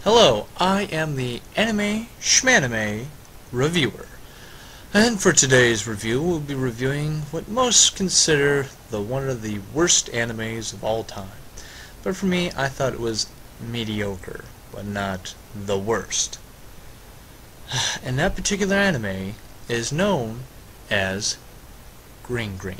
Hello, I am the anime Shmanimay reviewer, and for today's review we'll be reviewing what most consider one of the worst animes of all time. But for me, I thought it was mediocre, but not the worst. And that particular anime is known as Green Green.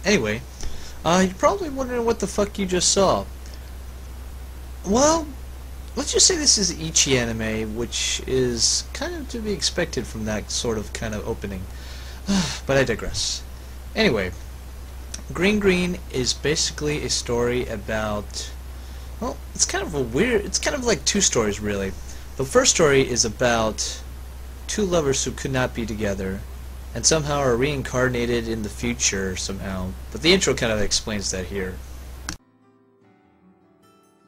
Anyway, you're probably wondering what the fuck you just saw. Well, let's just say this is Ichi anime, which is kind of to be expected from that sort of kind of opening. But I digress. Anyway, Green Green is basically a story about, well, it's kind of like two stories really. The first story is about two lovers who could not be together and somehow are reincarnated in the future somehow. But the intro kind of explains that here.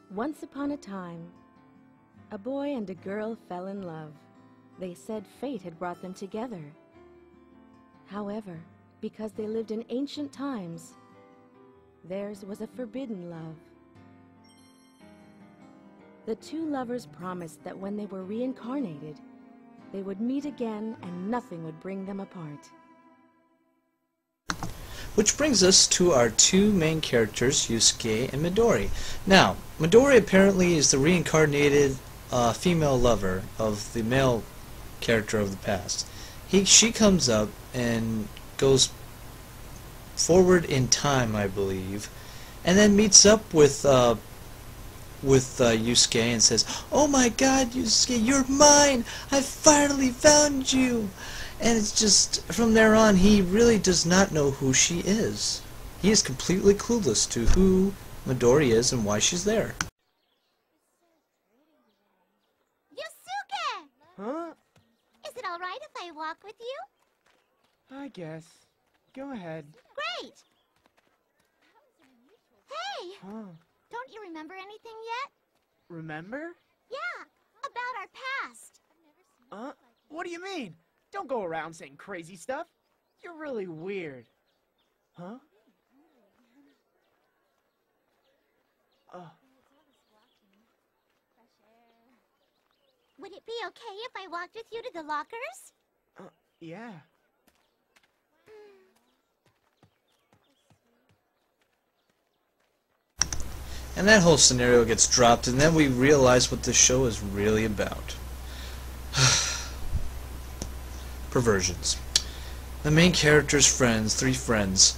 Once upon a time, a boy and a girl fell in love. They said fate had brought them together. However, because they lived in ancient times, theirs was a forbidden love. The two lovers promised that when they were reincarnated, they would meet again and nothing would bring them apart. Which brings us to our two main characters, Yusuke and Midori. Now, Midori apparently is the reincarnated female lover of the male character of the past. She comes up and goes forward in time, I believe, and then meets up with Yusuke and says, "Oh my God, Yusuke, you're mine! I finally found you!" And it's just, from there on, he really does not know who she is. He is completely clueless to who Midori is and why she's there. Yusuke! Huh? Is it alright if I walk with you? I guess. Go ahead. Great! Hey! Huh? Don't you remember anything yet? Remember? Yeah, about our past. What do you mean? Don't go around saying crazy stuff. You're really weird. Huh? Would it be okay if I walked with you to the lockers? Yeah. And that whole scenario gets dropped, and then we realize what this show is really about. Perversions. The main character's friends, three friends,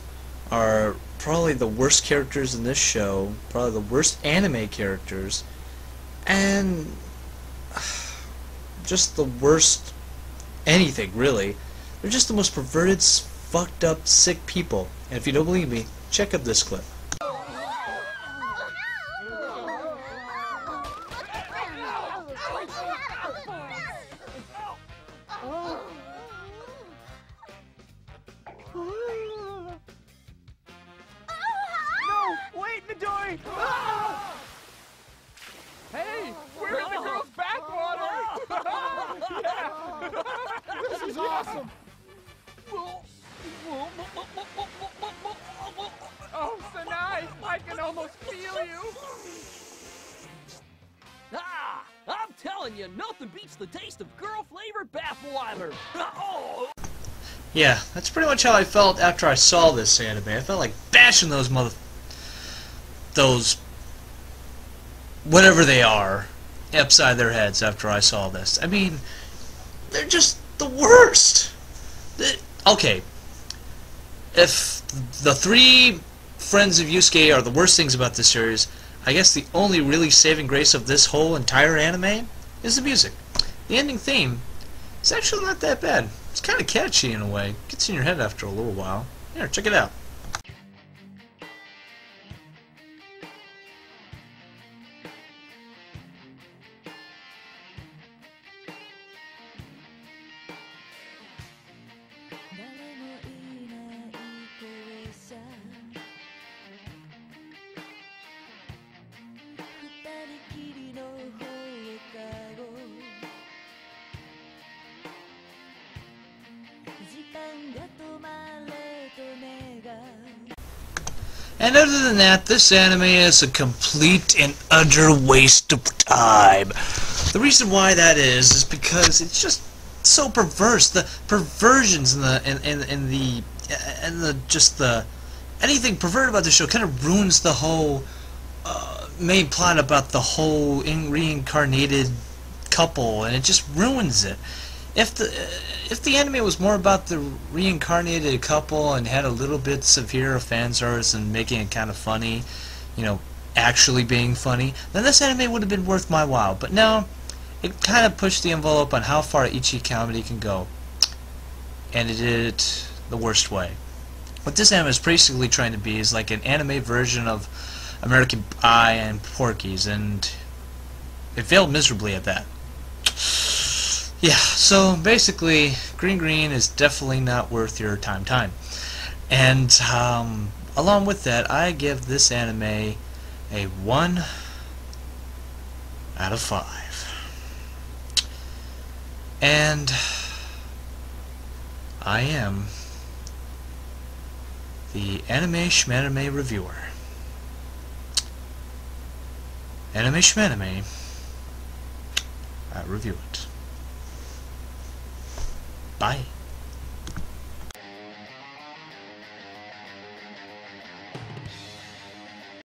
are probably the worst characters in this show, probably the worst anime characters, and just the worst anything, really. They're just the most perverted, fucked up, sick people. And if you don't believe me, check out this clip. This is awesome. Oh, Sanai, I can almost feel you. Ah, I'm telling you, nothing beats the taste of girl-flavored bath water. Oh. Yeah, that's pretty much how I felt after I saw this anime. I felt like bashing those whatever they are upside their heads after I saw this. I mean, they're just the worst. Okay, if the three friends of Yusuke are the worst things about this series, I guess the only really saving grace of this whole entire anime is the music. The ending theme is actually not that bad. It's kind of catchy in a way. Gets in your head after a little while. Here, check it out. And other than that, this anime is a complete and utter waste of time. The reason why that is because it's just so perverse. The perversions and anything perverted about the show kind of ruins the whole main plot about the whole reincarnated couple, and it just ruins it. If the anime was more about the reincarnated couple and had a little bits of here of fan service and making it kind of funny, you know, actually being funny, then this anime would have been worth my while. But no, it kind of pushed the envelope on how far Ichi comedy can go, and it did it the worst way. What this anime is basically trying to be is like an anime version of American Pie and Porky's, and it failed miserably at that. Yeah, so basically, Green is definitely not worth your time. And along with that, I give this anime a 1 out of 5. And I am the Anime Shmanimay reviewer. Anime Shmanimay, I review it. Bye.